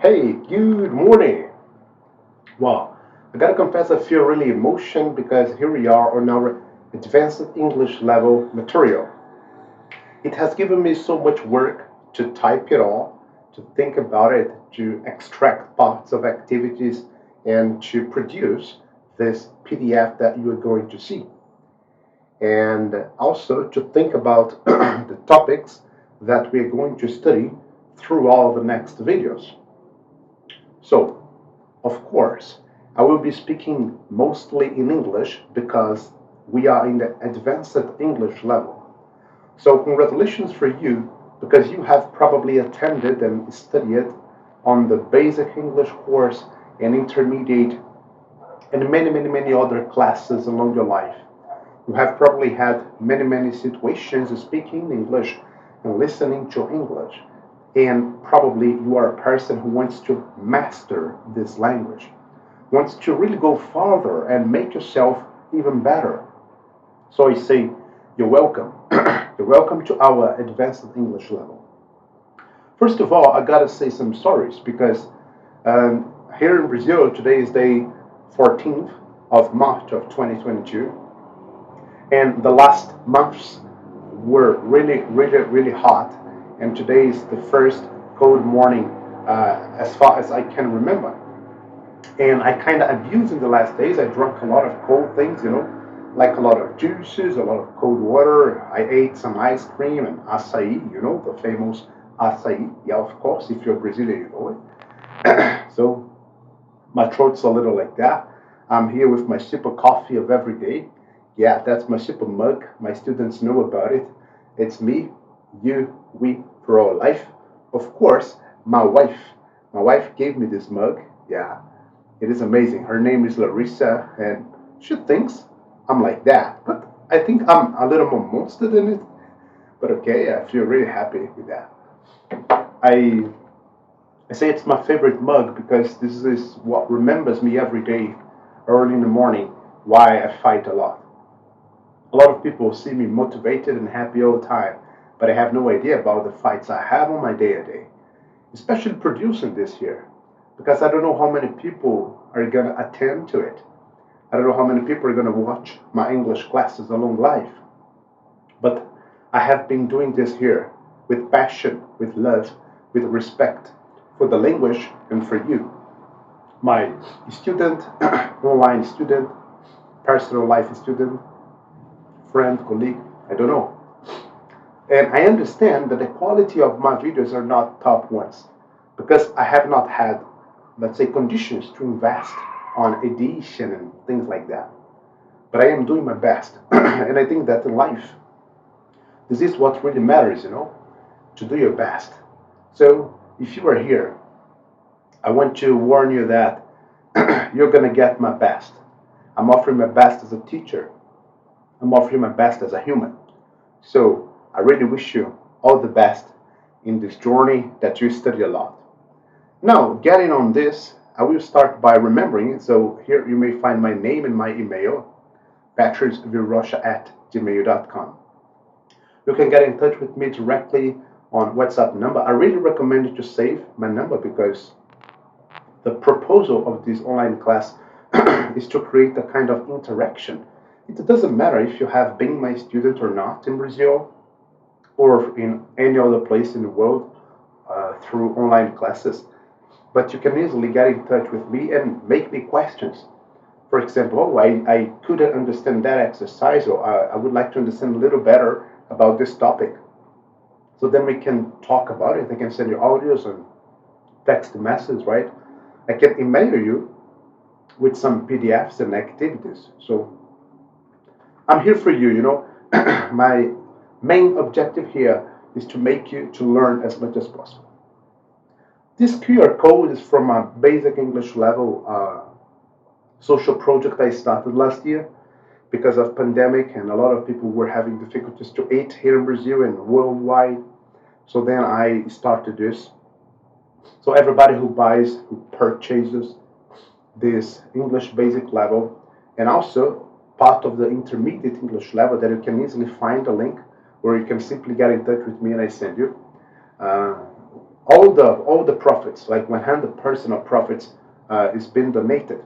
Hey, good morning. Well, I gotta confess I feel really emotional because here we are on our advanced English level material. It has given me so much work to type it all, to think about it, to extract parts of activities, and to produce this PDF that you are going to see. And also to think about the topics that we are going to study through all the next videos. So, of course, I will be speaking mostly in English because we are in the advanced English level. So congratulations for you because you have probably attended and studied on the basic English course and intermediate and many other classes along your life. You have probably had many situations speaking English and listening to English. And probably you are a person who wants to master this language, wants to really go farther and make yourself even better. So I say, you're welcome. You're welcome to our advanced English level. First of all, I gotta say some sorries because here in Brazil, today is day 14th of March of 2022, and the last months were really hot, and today is the first cold morning as far as I can remember. And I kind of abused in the last days. I drank a lot of cold things, like a lot of juices, a lot of cold water. I ate some ice cream and açaí, the famous açaí. Yeah, of course, if you're Brazilian, you know it. So my throat's a little like that. I'm here with my sip of coffee of every day. Yeah, that's my super mug. My students know about it. It's me, you, we, for our life. Of course, my wife. My wife gave me this mug. Yeah, it is amazing. Her name is Larissa, and she thinks I'm like that. But I think I'm a little more monster than it. But okay, I feel really happy with that. I I say it's my favorite mug because this is what remembers me every day, early in the morning, why I fight a lot. A lot of people see me motivated and happy all the time, but I have no idea about the fights I have on my day to day, especially producing this year, because I don't know how many people are going to attend to it. I don't know how many people are going to watch my English classes along life. But I have been doing this here with passion, with love, with respect for the language and for you, my student, online student, personal life student, friend, colleague, I don't know. And I understand that the quality of my videos are not top ones because I have not had, let's say, conditions to invest on edition and things like that. But I am doing my best. And I think that in life, this is what really matters, to do your best. So if you are here, I want to warn you that you're going to get my best. I'm offering my best as a teacher. I'm offering my best as a human. So I really wish you all the best in this journey that you study a lot. Now, getting on this, I will start by remembering. So here you may find my name and my email, PETRUS@gmail.com. You can get in touch with me directly on WhatsApp number. I really recommend you to save my number because the proposal of this online class is to create a kind of interaction. It doesn't matter if you have been my student or not in Brazil or in any other place in the world through online classes, but you can easily get in touch with me and make me questions. For example, I couldn't understand that exercise, or I would like to understand a little better about this topic. So then we can talk about it. I can send you audios and text messages, right? I can email you with some PDFs and activities. So I'm here for you, My main objective here is to make you to learn as much as possible. This QR code is from a basic English level social project I started last year because of pandemic, and a lot of people were having difficulties to eat here in Brazil and worldwide. So then I started this. So everybody who buys, who purchases this English basic level, and also part of the intermediate English level that you can easily find a link, or you can simply get in touch with me and I send you. all the profits, like 100% of profits, is being donated.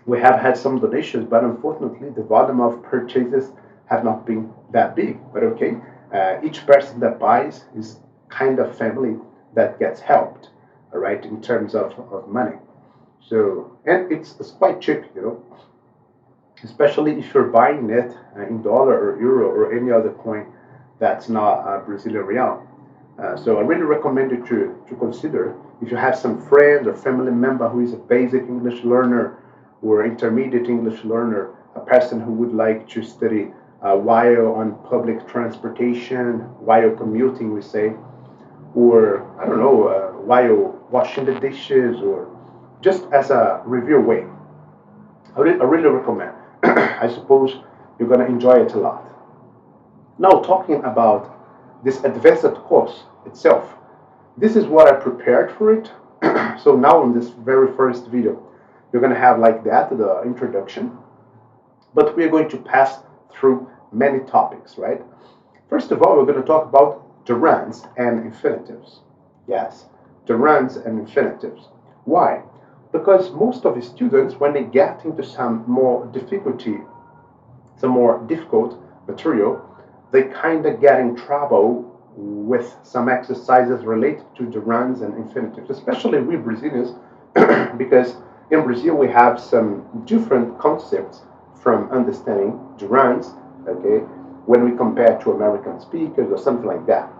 We have had some donations, but unfortunately, the volume of purchases have not been that big. But okay, each person that buys is kind of family that gets helped, all right, in terms of money. So, and it's quite cheap, especially if you're buying it in dollar or euro or any other coin that's not Brazilian real. So I really recommend you to consider if you have some friend or family member who is a basic English learner or intermediate English learner, a person who would like to study while on public transportation, while commuting, we say, or I don't know, while washing the dishes, or just as a review way. I really recommend. I suppose you're going to enjoy it a lot. Now, talking about this advanced course itself, this is what I prepared for it. So now in this very first video, you're going to have like that, the introduction, but we're going to pass through many topics, right? First of all, we're going to talk about gerunds and infinitives. Yes, gerunds and infinitives. Why? Because most of the students, when they get into some more difficult material, they kind of get in trouble with some exercises related to gerunds and infinitives, especially we Brazilians, because in Brazil we have some different concepts from understanding gerunds, okay, when we compare to American speakers or something like that.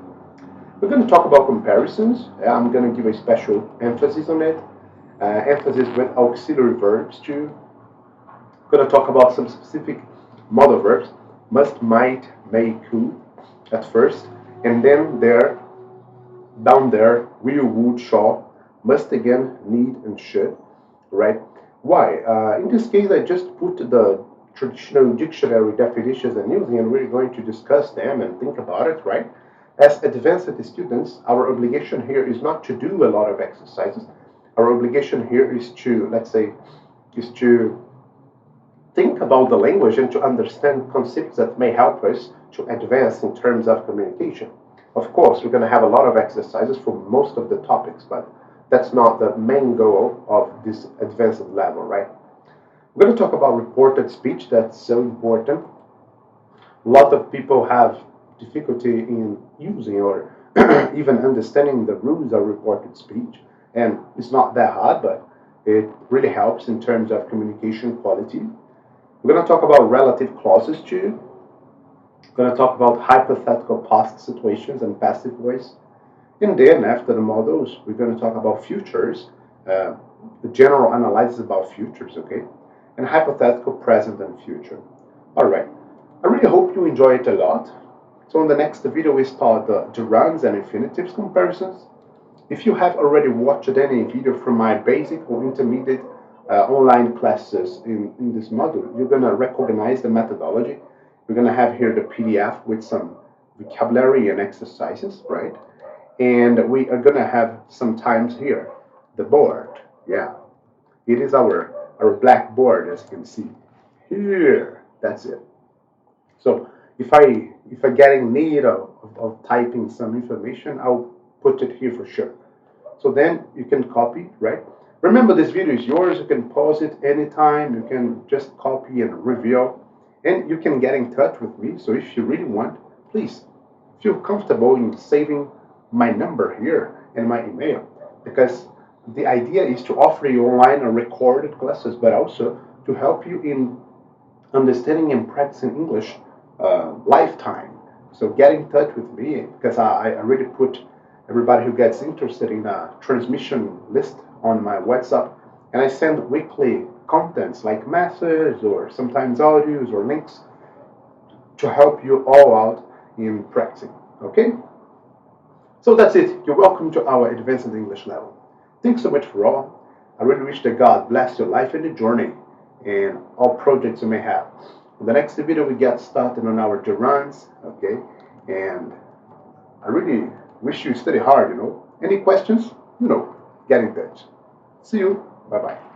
We're going to talk about comparisons. I'm going to give a special emphasis on it, emphasis with auxiliary verbs too. We're going to talk about some specific modal verbs, must, might, may, could at first, and then down there, will, would, shall, must again, need, and should, right? Why? In this case, I just put the traditional dictionary definitions and using, and we're going to discuss them and think about it, right? As advanced students, our obligation here is not to do a lot of exercises. Our obligation here is to, let's say, is to think about the language and to understand concepts that may help us to advance in terms of communication. Of course, we're going to have a lot of exercises for most of the topics, but that's not the main goal of this advanced level, right? We're going to talk about reported speech. That's so important. A lot of people have difficulty in using or even understanding the rules of reported speech, and it's not that hard, but it really helps in terms of communication quality. We're going to talk about relative clauses too. We're going to talk about hypothetical past situations and passive voice. And then after the models, we're going to talk about futures, the general analysis about futures, okay? And hypothetical present and future. All right. I really hope you enjoy it a lot. So in the next video, we start the gerunds and infinitives comparisons. If you have already watched any video from my basic or intermediate online classes in this module, you're going to recognize the methodology. We're going to have here the PDF with some vocabulary and exercises, right? And we are going to have sometimes here the board. Yeah, it is our blackboard, as you can see here. That's it. So if I get in need of typing some information, I'll put it here for sure. So then you can copy, right? Remember, this video is yours. You can pause it anytime. You can just copy and review, and you can get in touch with me. So if you really want, please feel comfortable in saving my number here and my email, because the idea is to offer you online and recorded classes, but also to help you in understanding and practicing English lifetime. So get in touch with me, because I really put everybody who gets interested in a transmission list on my WhatsApp, and I send weekly contents like messages or sometimes audios or links to help you all out in practicing. Okay? So that's it. You're welcome to our advanced English level. Thanks so much for all. I really wish that God bless your life and the journey and all projects you may have. In the next video, we get started on our gerunds, okay? And I really wish you study hard, Any questions, get in touch. See you. Bye-bye.